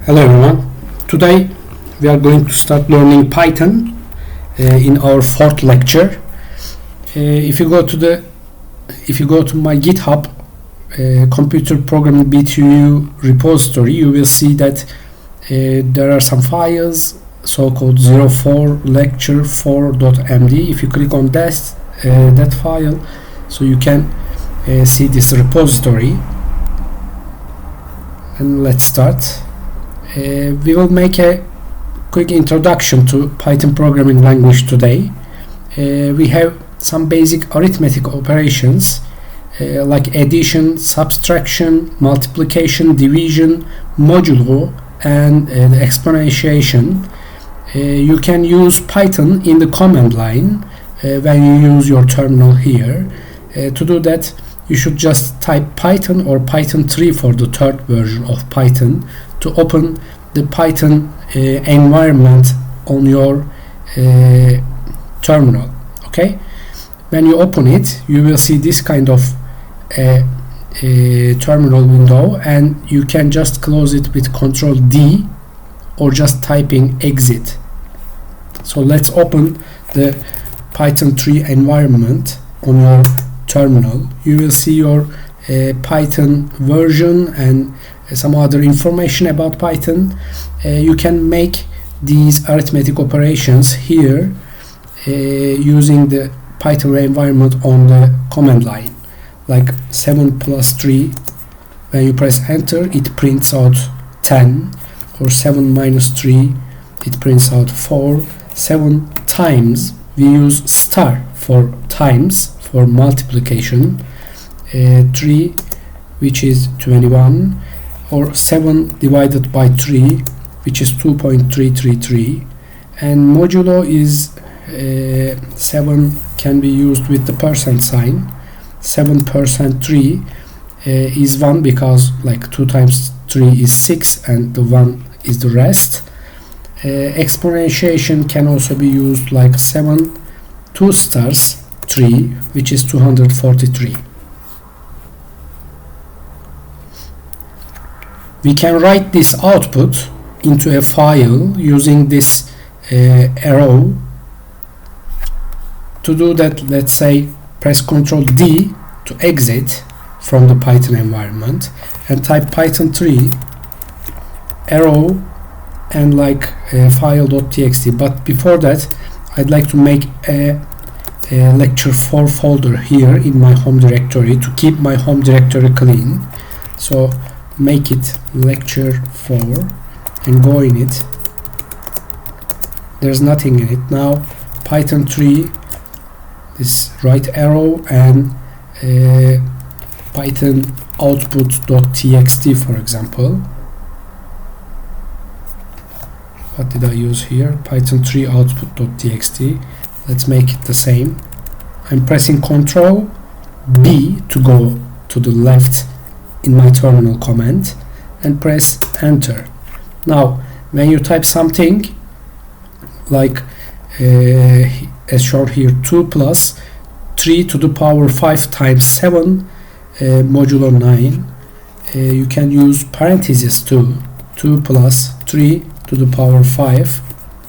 Hello everyone. Today we are going to start learning Python in our fourth lecture. If you go to my GitHub computer programming BTU repository, you will see that there are some files so-called 04 lecture 4.md. If you click on that file, so you can see this repository. And let's start. We will make a quick introduction to Python programming language today. We have some basic arithmetic operations like addition, subtraction, multiplication, division, modulo, and the exponentiation. You can use Python in the command line when you use your terminal here. To do that, you should just type Python or Python 3 for the third version of Python to open the Python environment on your terminal. Okay, when you open it, you will see this kind of terminal window, and you can just close it with Ctrl D or just typing exit. So let's open the Python 3 environment on your terminal. You will see your Python version and some other information about Python. You can make these arithmetic operations here using the Python environment on the command line, like 7 plus 3. When you press enter, it prints out 10, or 7 minus 3, it prints out 4. 7 times, we use star for times, for multiplication. 3, which is 21, or 7 divided by 3, which is 2.333, and modulo is 7 can be used with the percent sign. 7% 3 is 1, because like 2 times 3 is 6 and the 1 is the rest. Exponentiation can also be used like 7 2 stars 3, which is 243. We can write this output into a file using this arrow. To do that, let's say press Ctrl D to exit from the Python environment and type Python 3 arrow and like file.txt. But before that, I'd like to make a lecture 4 folder here in my home directory to keep my home directory clean. So make it lecture 4 and go in it. There's nothing in it. Now Python 3, this right arrow, and Python output.txt, for example. What did I use here? Python 3 output.txt. Let's make it the same. I'm pressing Ctrl B to go to the left in my terminal command and press enter. Now when you type something like as shown here, 2 plus 3 to the power 5 times 7 modulo 9, you can use parentheses too. 2 plus 3 to the power 5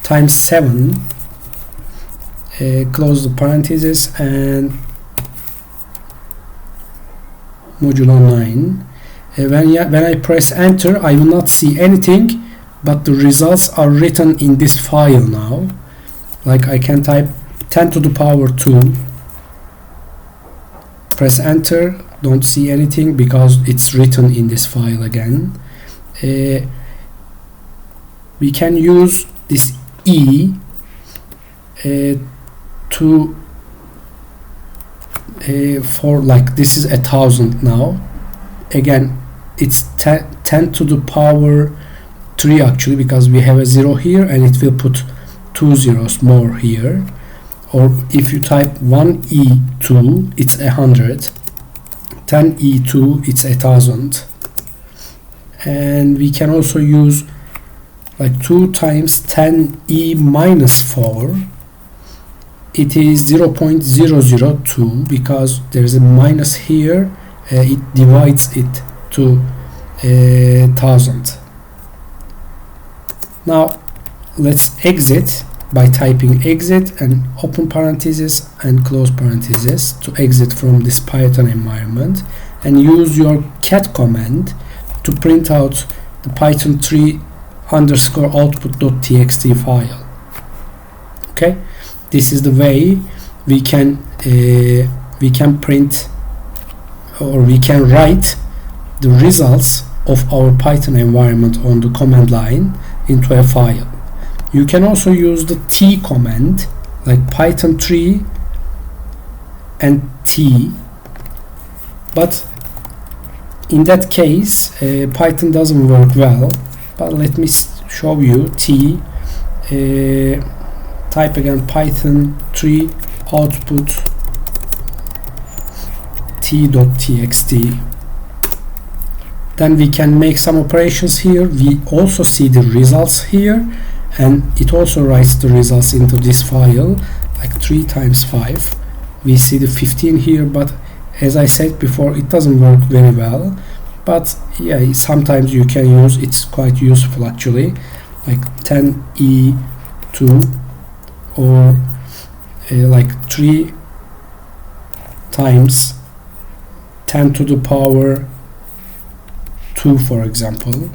times 7, close the parentheses, and modulo 9. When I press enter, I will not see anything, but the results are written in this file now. Like I can type 10 to the power 2, press enter, don't see anything because it's written in this file again. We can use this E to for like this is 1000 now. Again, it's 10 to the power 3 actually, because we have a 0 here and it will put 2 zeros more here. Or if you type 1e2, it's 100. 10e2, it's 1000. And we can also use like 2 times 10e minus 4. It is 0.002, because there is a minus here. It divides it to 1000. Now let's exit by typing exit and open parentheses and close parentheses to exit from this Python environment, and use your cat command to print out the python3 underscore output.txt file. Okay, this is the way we can print, or we can write the results of our Python environment on the command line into a file. You can also use the t command, like python3 and t, but in that case Python doesn't work well. But let me show you t. Type again python3 output t.txt. Then we can make some operations here. We also see the results here, and it also writes the results into this file, like 3 times 5. We see the 15 here, but as I said before, it doesn't work very well. But yeah, sometimes you can use, it's quite useful actually, like 10e2, or like 3 times 10 to the power 2, for example,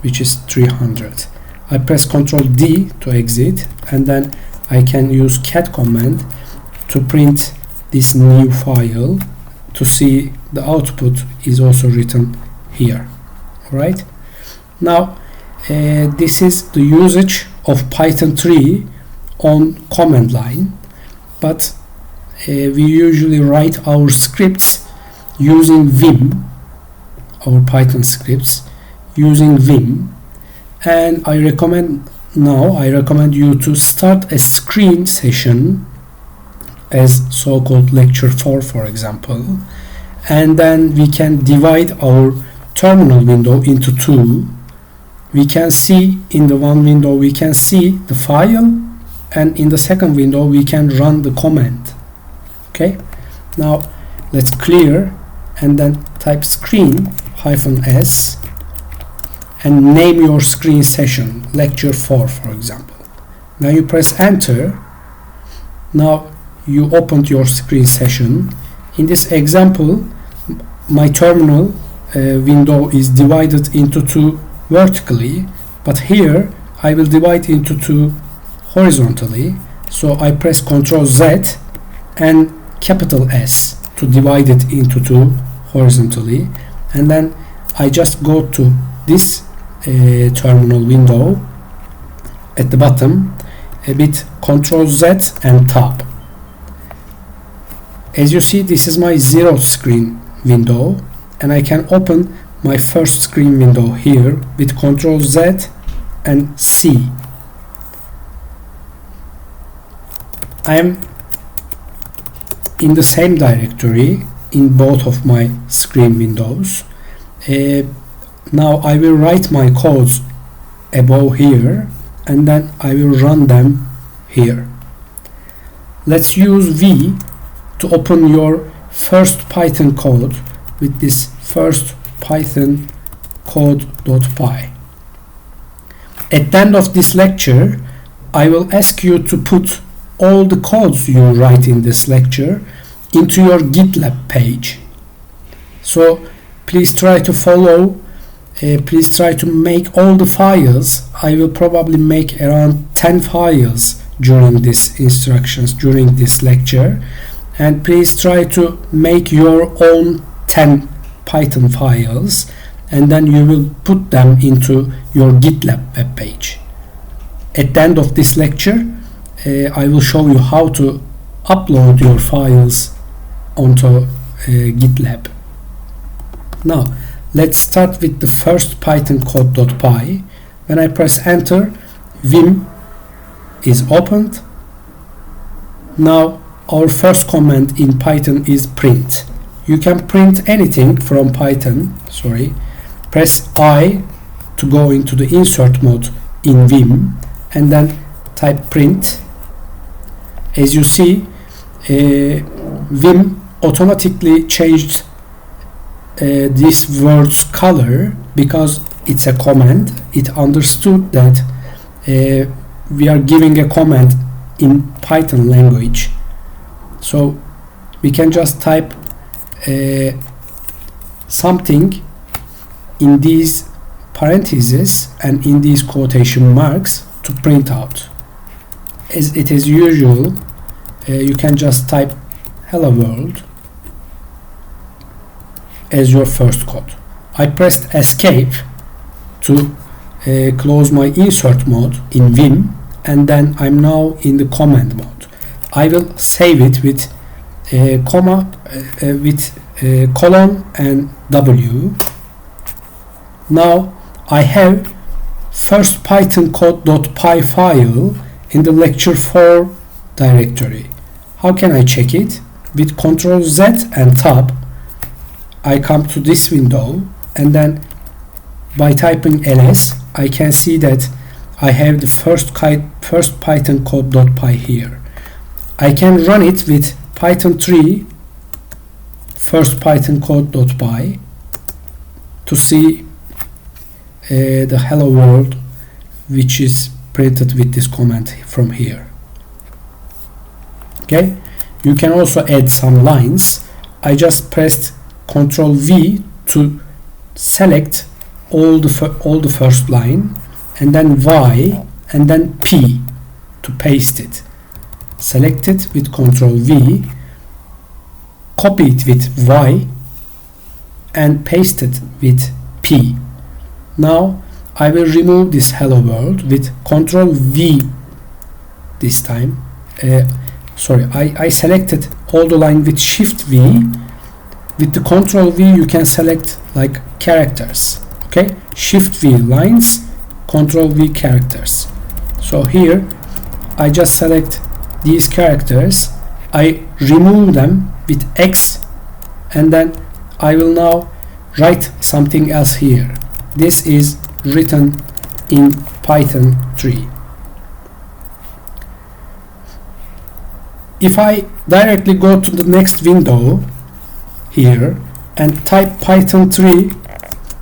which is 300. I press Ctrl D to exit, and then I can use cat command to print this new file to see the output is also written here. Alright, now this is the usage of Python3 on command line, but we usually write our scripts using Vim, our Python scripts using Vim, and I recommend you to start a screen session as so-called lecture 4, for example, and then we can divide our terminal window into 2. We can see in the one window we can see the file, and in the second window we can run the command. Okay, now let's clear and then type screen -s and name your screen session lecture 4, for example. Now you press enter. Now you opened your screen session. In this example, my terminal window is divided into 2 vertically, but here I will divide into 2 horizontally. So I press Ctrl Z and capital S to divide it into 2 horizontally, and then I just go to this terminal window at the bottom, a bit Ctrl Z and tab. As you see, this is my 0th screen window, and I can open my first screen window here with Ctrl Z and C. I am in the same directory in both of my screen windows. Now I will write my codes above here, and then I will run them here. Let's use V to open your first Python code with this first Python code.py. At the end of this lecture, I will ask you to put all the codes you write in this lecture into your GitLab page. So please try to follow, please try to make all the files. I will probably make around 10 files during this instructions, during this lecture, and please try to make your own 10 Python files, and then you will put them into your GitLab web page. At the end of this lecture, I will show you how to upload your files onto GitLab. Now let's start with the first Python code.py. When I press enter, Vim is opened. Now our first command in Python is print. You can print anything from Python. Press I to go into the insert mode in Vim, and then type print. As you see, Vim automatically changed this word's color because it's a command. It understood that we are giving a command in Python language. So we can just type something in these parentheses and in these quotation marks to print out. As it is usual, you can just type hello world as your first code. I pressed escape to close my insert mode in Vim, and then I'm now in the command mode. I will save it with colon and W. Now I have first Python code.py file in the lecture 4 directory. How can I check it? With Ctrl Z and Tab, I come to this window, and then by typing ls, I can see that I have the first Python code.py here. I can run it with Python 3 first Python code.py to see the hello world, which is printed with this command from here. Okay, you can also add some lines. I just pressed Ctrl V to select all the first line, and then Y and then P to paste it. Select it with Ctrl V, copy it with Y, and paste it with P. Now I will remove this hello world with Ctrl V this time. I selected all the line with Shift V. With the Ctrl V you can select like characters. Okay, Shift V lines, Ctrl V characters. So here I just select these characters, I remove them with X, and then I will now write something else here. This is written in Python 3. If I directly go to the next window here and type Python 3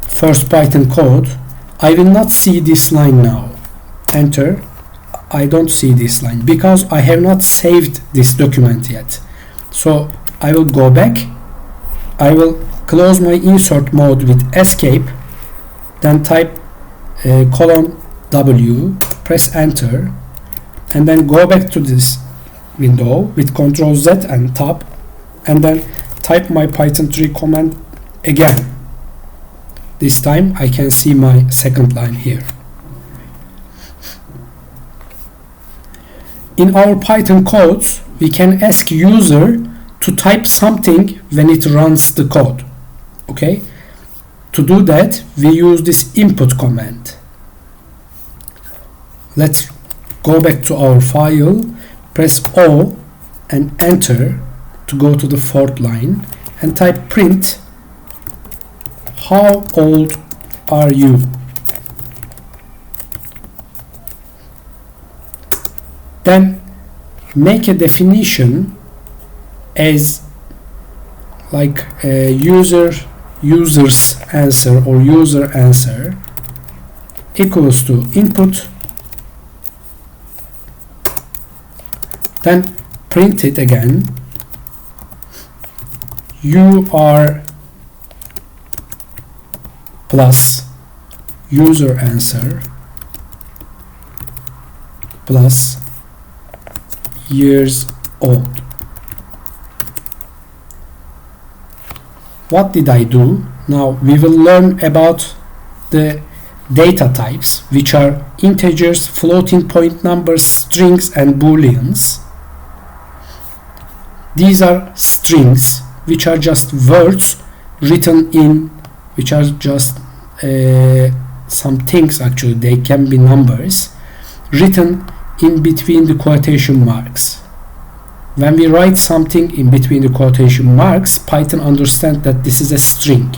first Python code, I will not see this line now. Enter. I don't see this line because I have not saved this document yet. So I will go back. I will close my insert mode with escape, then type colon W, press enter, and then go back to this window with Ctrl Z and Tab, and then type my Python 3 command again. This time I can see my second line here. In our Python codes, we can ask user to type something when it runs the code. Okay? To do that, we use this input command. Let's go back to our file, press O and enter to go to the fourth line, and type print how old are you. Then make a definition as like a user's answer or user answer equals to input, then print it again. You are plus user answer plus years old. What did I do? Now we will learn about the data types, which are integers, floating point numbers, strings, and booleans. These are strings, which are just words written in, which are just some things. Actually they can be numbers written in between the quotation marks. When we write something in between the quotation marks, Python understands that this is a string.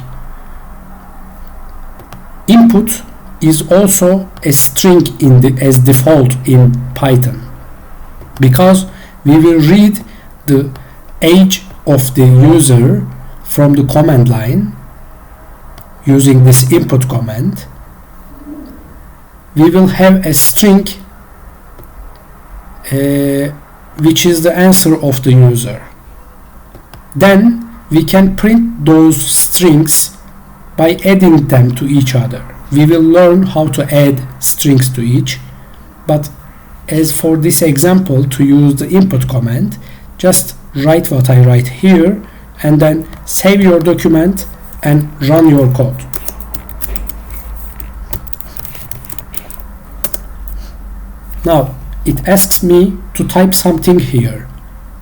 Input is also a string as default in Python, because we will read the age of the user from the command line using this input command, we will have a string which is the answer of the user. Then we can print those strings by adding them to each other. We will learn how to add strings to each, but as for this example, to use the input command, just write what I write here and then save your document and run your code. Now it asks me to type something here.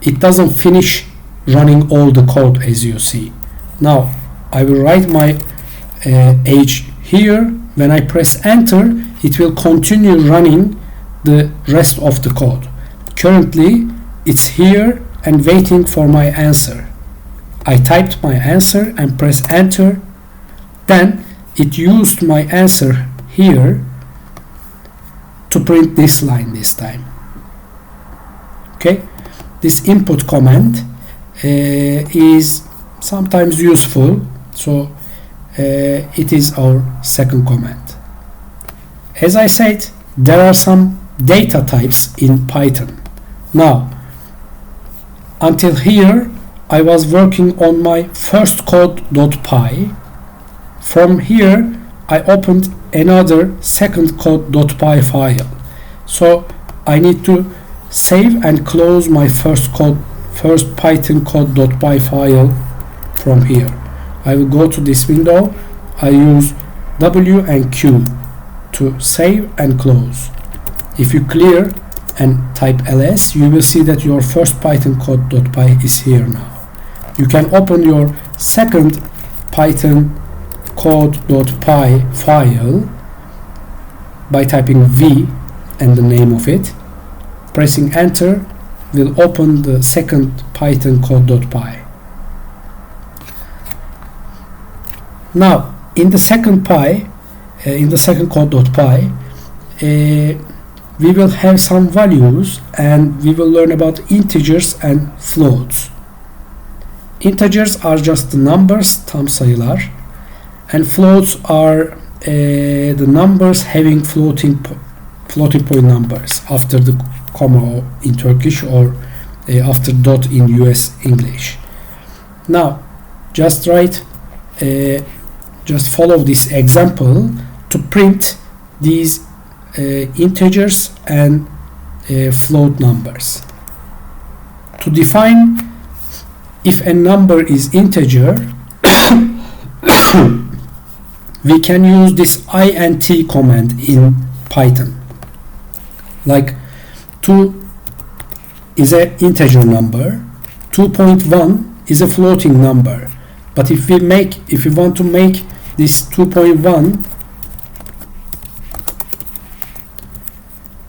It doesn't finish running all the code, as you see. Now I will write my age here. When I press enter, it will continue running the rest of the code. Currently it's here and waiting for my answer. I typed my answer and press enter. Then it used my answer here to print this line this time. Okay, this input command is sometimes useful, so it is our second command. As I said, there are some data types in Python. Now, until here I was working on my first code.py. From here I opened another second code.py file. So I need to save and close my first Python code.py file from here. I will go to this window. I use W and Q to save and close. If you clear and type ls, you will see that your first Python code.py is here now. You can open your second Python code.py file by typing v and the name of it. Pressing enter will open the second Python code.py. Now in the second code.py, we will have some values and we will learn about integers and floats. Integers are just the numbers, tam sayılar, and floats are the numbers having floating point numbers after the comma in Turkish or after dot in US English. Now just follow this example to print these integers and float numbers. To define if a number is integer, we can use this int command in Python. Like 2 is an integer number, 2.1 is a floating number. But if we want to make this 2.1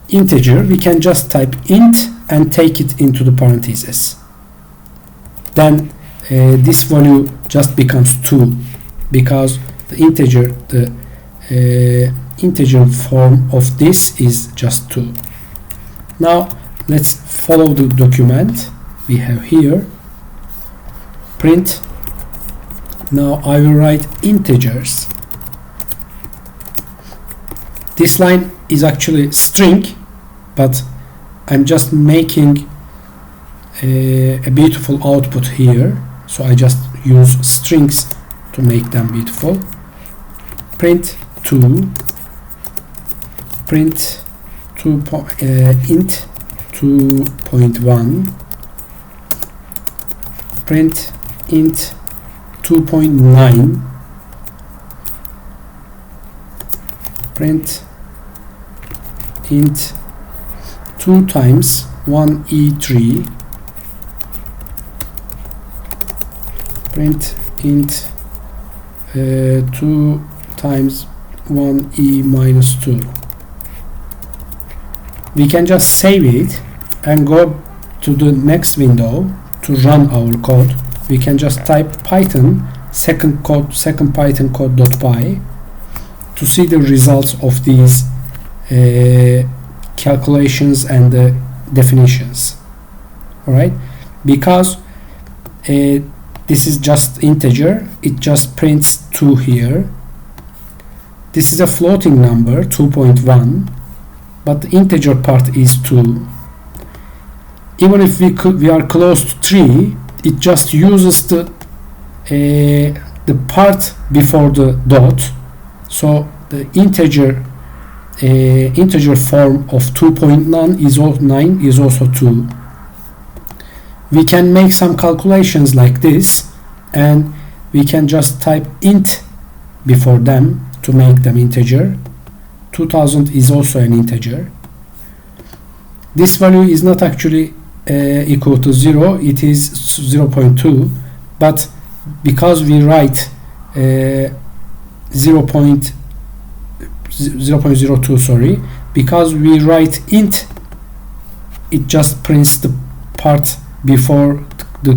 integer, we can just type int and take it into the parentheses. Then this value just becomes 2 because the integer form of this is just 2. Now let's follow the document we have here. Print. Now I will write integers. This line is actually string, but I'm just making a beautiful output here, so I just use strings to make them beautiful. Print 2, print int 2.1, print int 2.9, print int 2 times 1e3, print int 2 times 1e minus 2. We can just save it and go to the next window to run our code. We can just type Python second Python code.py to see the results of these calculations and the definitions. Alright, because this is just integer, it just prints 2 here. this is a floating number 2.1, but the integer part is 2. Even if we are close to 3, it just uses the part before the dot. So the integer form of 2.9 is also 2. We can make some calculations like this, and we can just type int before them to make them integer. 2000 is also an integer. This value is not actually equal to 0, it is 0.2, but because we write 0.02, sorry, because we write int, it just prints the part before the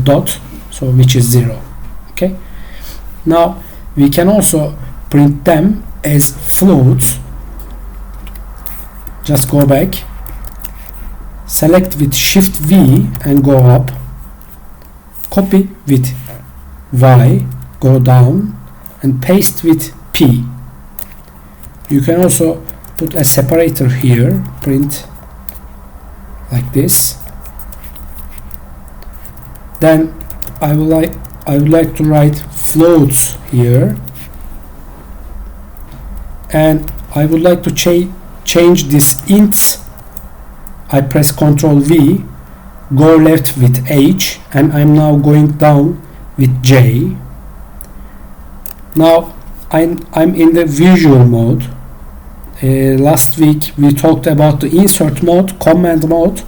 dot, so which is 0. Okay, now we can also print them as floats. Just go back, select with Shift V and go up, copy with Y, go down, and paste with P. You can also put a separator here, print like this. Then I would like to write floats here, and I would like to change this ints. I press Ctrl V, go left with H, and I'm now going down with J. Now I'm in the visual mode. Last week we talked about the insert mode, command mode.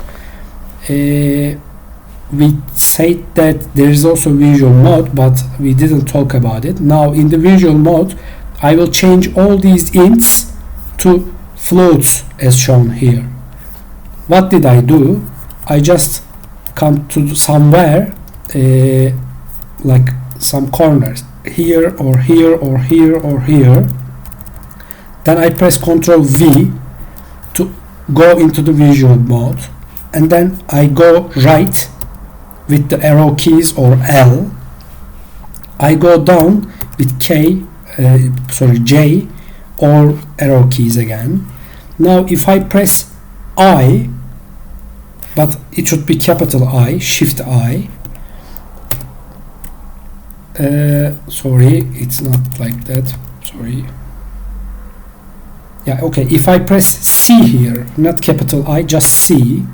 We said that there is also visual mode, but we didn't talk about it. Now in the visual mode, I will change all these ints to floats as shown here. What did I do? I just come to somewhere like some corners here or here or here or here. Then I press Ctrl V to go into the visual mode, and then I go right with the arrow keys or L. I go down with J or arrow keys again. Now if I press I, but it should be capital I, Shift I. Sorry, it's not like that. Sorry. Yeah, okay. If I press C here, not capital I, just C,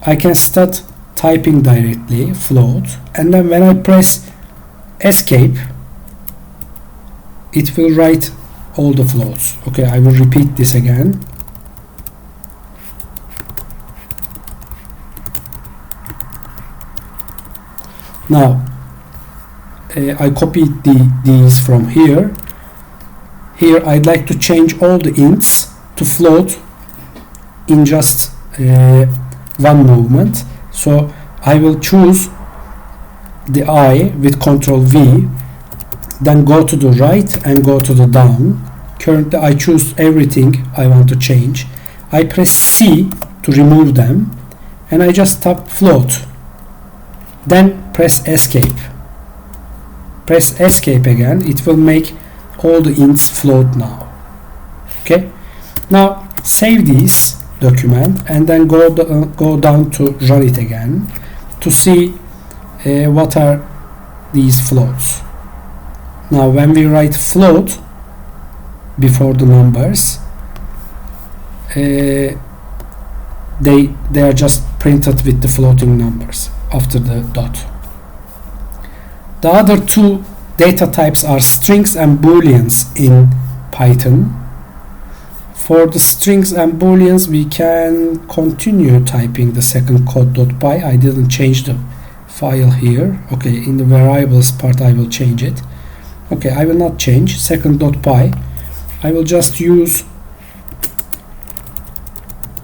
I can start typing directly, float, and then when I press escape, it will write all the floats. Okay, I will repeat this again. Now I copied these from here. Here I'd like to change all the ints to float in just one movement. So I will choose the I with Ctrl V, then go to the right and go to the down. Currently I choose everything I want to change. I press C to remove them, and I just tap float. Then press escape. Press escape again. It will make all the ints float now. Okay. Now save this document and then go down to run it again to see what are these floats. Now when we write float before the numbers, they are just printed with the floating numbers after the dot. The other two data types are strings and booleans in Python. For the strings and booleans, we can continue typing the second code.py. I didn't change the file here. Okay, in the variables part I will change it. Okay, I will not change second.py. I will just use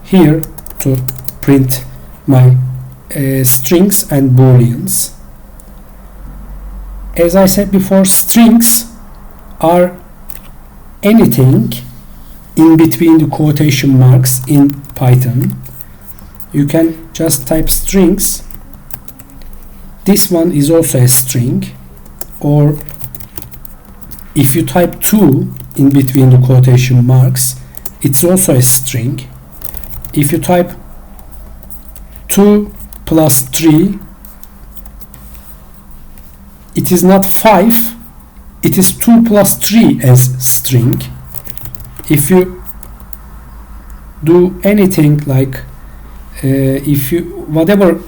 here to print my strings and booleans. As I said before, strings are anything in between the quotation marks in Python. You can just type strings. This one is also a string, or if you type 2 in between the quotation marks, it's also a string. If you type 2 plus 3, it is not 5, it is 2 plus 3 as string. If you do anything like if you whatever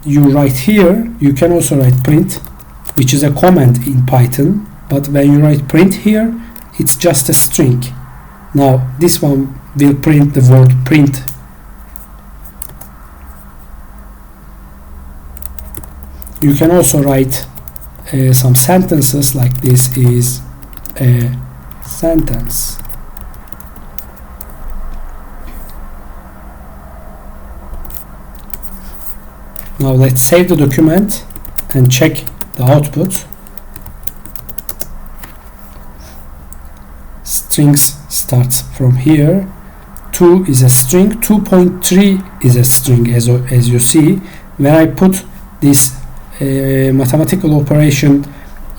you write here, you can also write print, which is a command in Python, but when you write print here, it's just a string. Now this one will print the word print. You can also write some sentences like this is a sentence. Now let's save the document and check the output. Strings starts from here. 2 is a string, 2.3 is a string, as you see. When I put this mathematical operation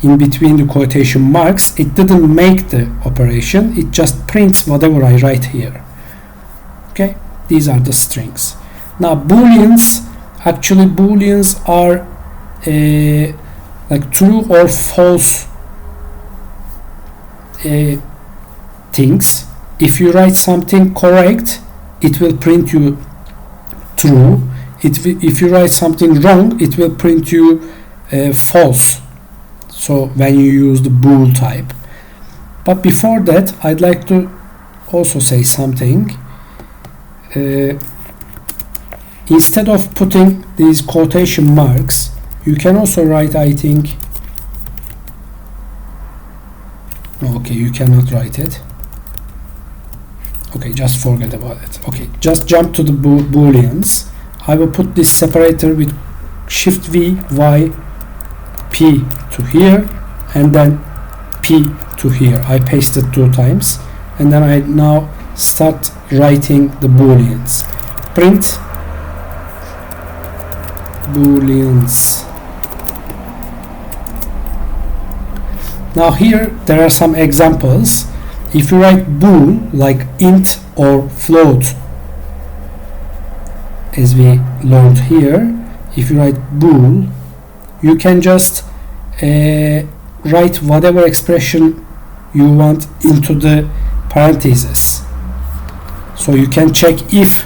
in between the quotation marks, it didn't make the operation, it just prints whatever I write here. Okay, these are the strings. Now booleans, actually booleans are like true or false things. If you write something correct, it will print you true. If you write something wrong, it will print you false. So when you use the bool type. But before that, I'd like to also say something. Instead of putting these quotation marks, you can also write, I think, okay, you cannot write it. Okay, just forget about it. Okay, just jump to the booleans. I will put this separator with Shift V, Y, P to here, and then P to here. I pasted 2 times, and then I now start writing the booleans. Print booleans. Now here there are some examples. If you write bool like int or float, as we learned here, if you write bool, you can just write whatever expression you want into the parentheses. So you can check if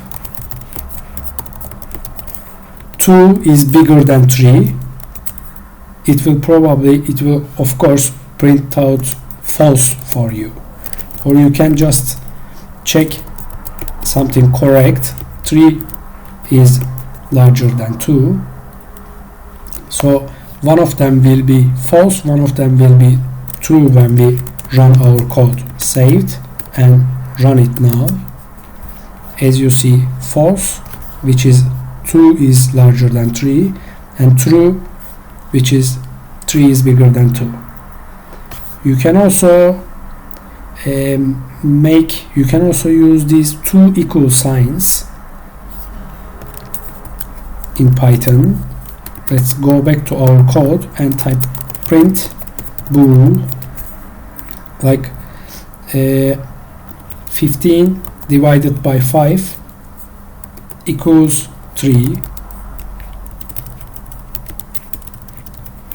2 is bigger than 3, it will of course print out false for you. Or you can just check something correct. 3 is larger than 2, so one of them will be false, one of them will be true when we run our code. Saved and run it now. As you see, false, which is 2 is larger than 3, and true, which is 3 is bigger than 2. You can also you can also use these 2 equal signs in Python. Let's go back to our code and type print bool, like 15 divided by 5 equals 3.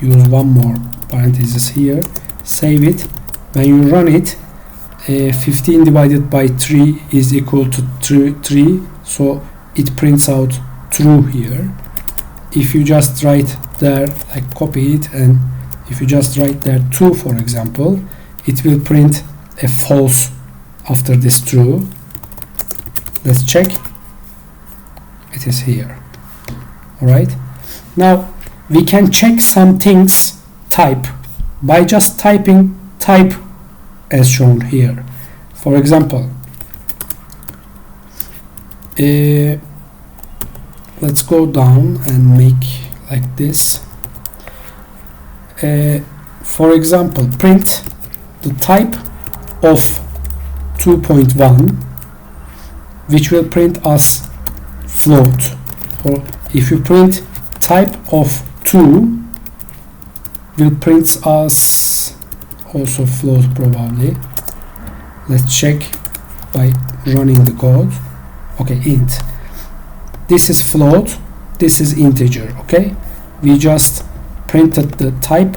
Use one more parenthesis here. Save it. When you run it, 15 divided by 3 is equal to 3, so it prints out true here. If you just write there, like copy it, and if you just write there 2, for example, it will print a false after this true. Let's check. It is here. Alright, now we can check some things type by just typing type as shown here. For example, let's go down and make like this. For example, print the type of 2.1, which will print us float. Or if you print type of 2, will print us also float probably. Let's check by running the code. Okay, int. This is float, this is integer. Okay, we just printed the type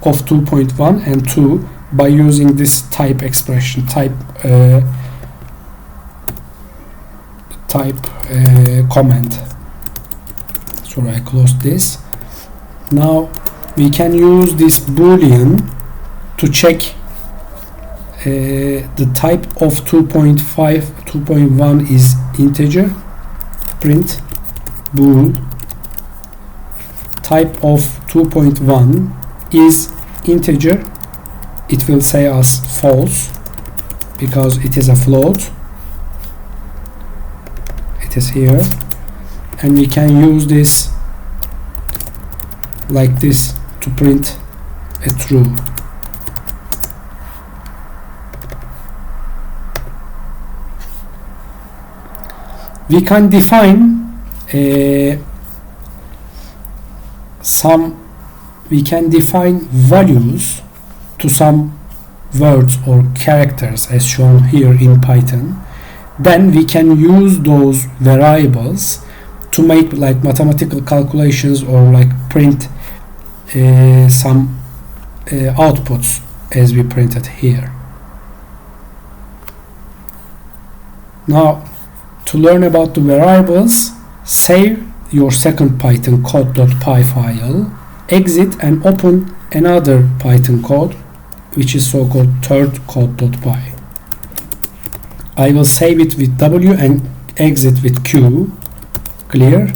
of 2.1 and 2 by using this type expression, type comment. So I closed this. Now we can use this boolean to check the type of 2.1 is integer. Print bool type of 2.1 is integer. It will say us false because it is a float. It is here, and we can use this like this to print a true. We can define values to some words or characters as shown here in Python. Then we can use those variables to make like mathematical calculations or like print some outputs as we printed here. Now, to learn about the variables, save your second Python code.py file, exit and open another Python code which is so-called third code.py. I will save it with W and exit with Q. Clear,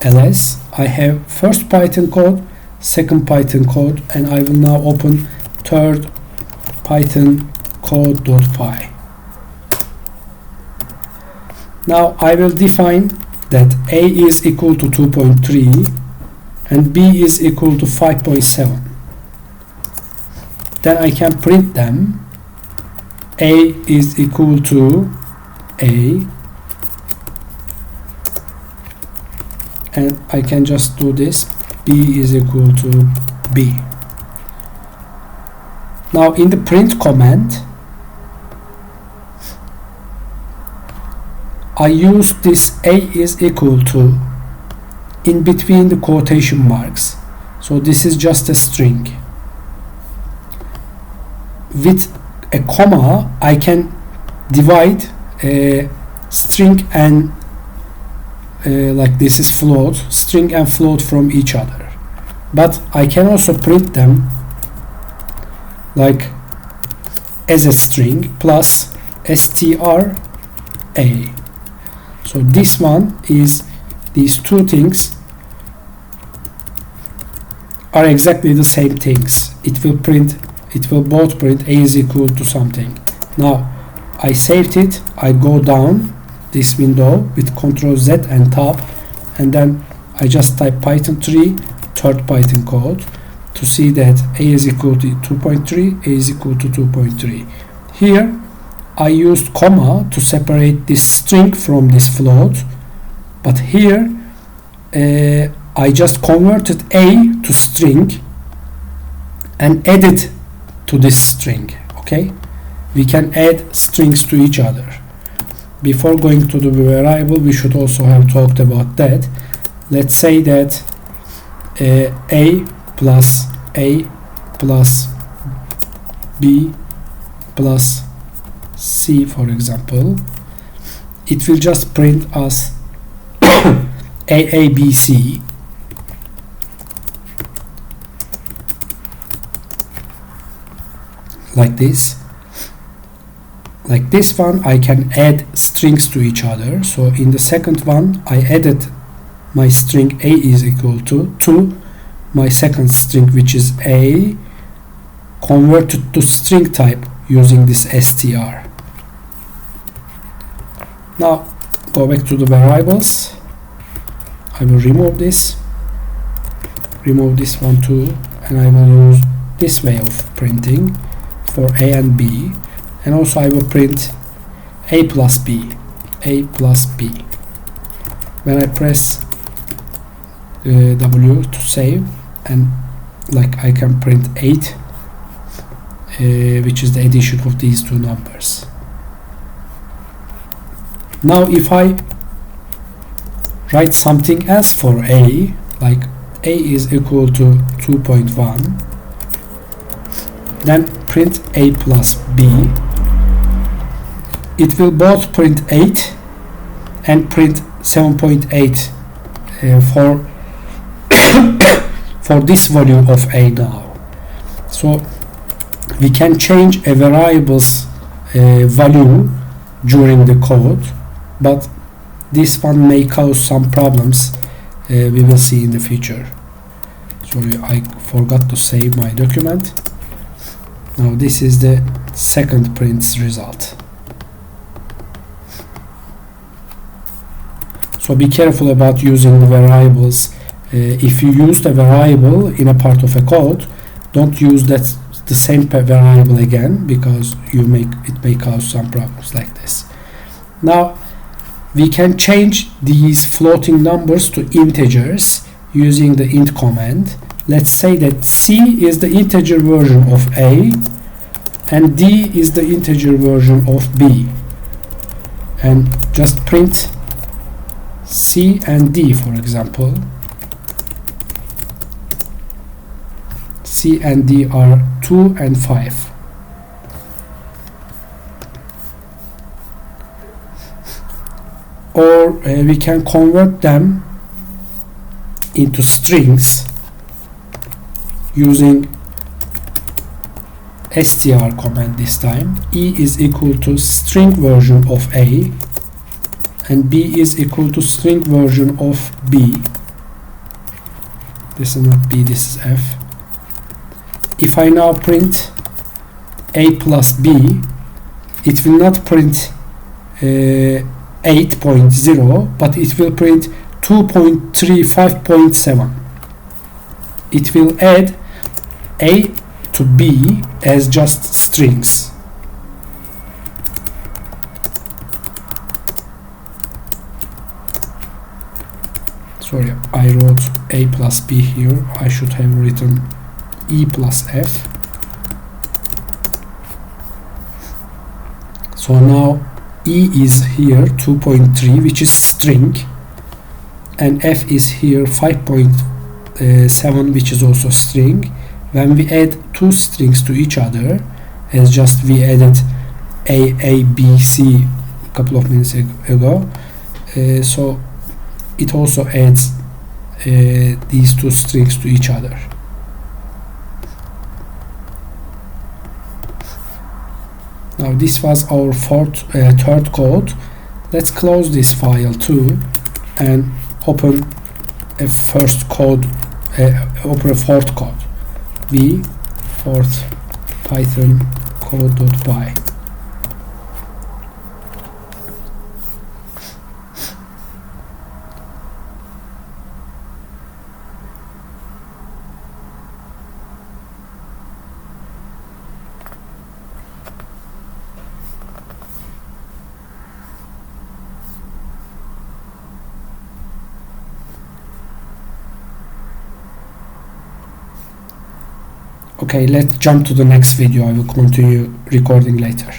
ls. I have first Python code, second Python code, and I will now open third Python code.py. Now I will define that A is equal to 2.3 and B is equal to 5.7. Then I can print them. A is equal to A, and I can just do this. B is equal to B. Now in the print command, I use this A is equal to in between the quotation marks. So this is just a string. With a comma, I can divide a string and like this is float, string and float from each other. But I can also print them like as a string plus str a. So this one is, these two things are exactly the same things. It will both print A is equal to something. Now I saved it, I go down this window with Ctrl Z and tab, and then I just type Python 3 third Python code to see that A is equal to 2.3, A is equal to 2.3. Here I used comma to separate this string from this float, but here I just converted A to string and added to this string. Okay, we can add strings to each other. Before going to the variable, we should also have talked about that. Let's say that A plus B plus C, for example, it will just print us AABC. Like this. Like this one, I can add strings to each other. So in the second one, I added my string A is equal to my second string, which is A, converted to string type using this str. Now go back to the variables. I will remove this one too, and I will use this way of printing for A and B, and also I will print A plus B. When I press W to save, and like I can print 8 which is the addition of these two numbers. Now if I write something else for a, like a is equal to 2.1, then print a plus b, it will both print 8 and print 7.8 for this value of a now. So we can change a variable's value during the code, but this one may cause some problems we will see in the future. Sorry, I forgot to save my document. Now this is the second print's result. So be careful about using the variables. If you use the variable in a part of a code, don't use the same variable again, because it may cause some problems like this. Now we can change these floating numbers to integers using the int command. Let's say that c is the integer version of a and d is the integer version of b, and just print c and d, for example. C and D are 2 and 5. Or we can convert them into strings using str command this time. E is equal to string version of A and B is equal to string version of B. This is not B, this is F. If I now print a plus b, it will not print 8.0, but it will print 2.35.7. It will add a to b as just strings. Sorry, I wrote a plus b here. I should have written E plus F. So now E is here 2.3, which is string, and F is here 5.7, which is also string. When we add two strings to each other, as just we added A, B, C a couple of minutes ago, so it also adds these two strings to each other. Now this was our third code. Let's close this file too and open a fourth code. V fourth python code.py. Okay, let's jump to the next video. I will continue recording later.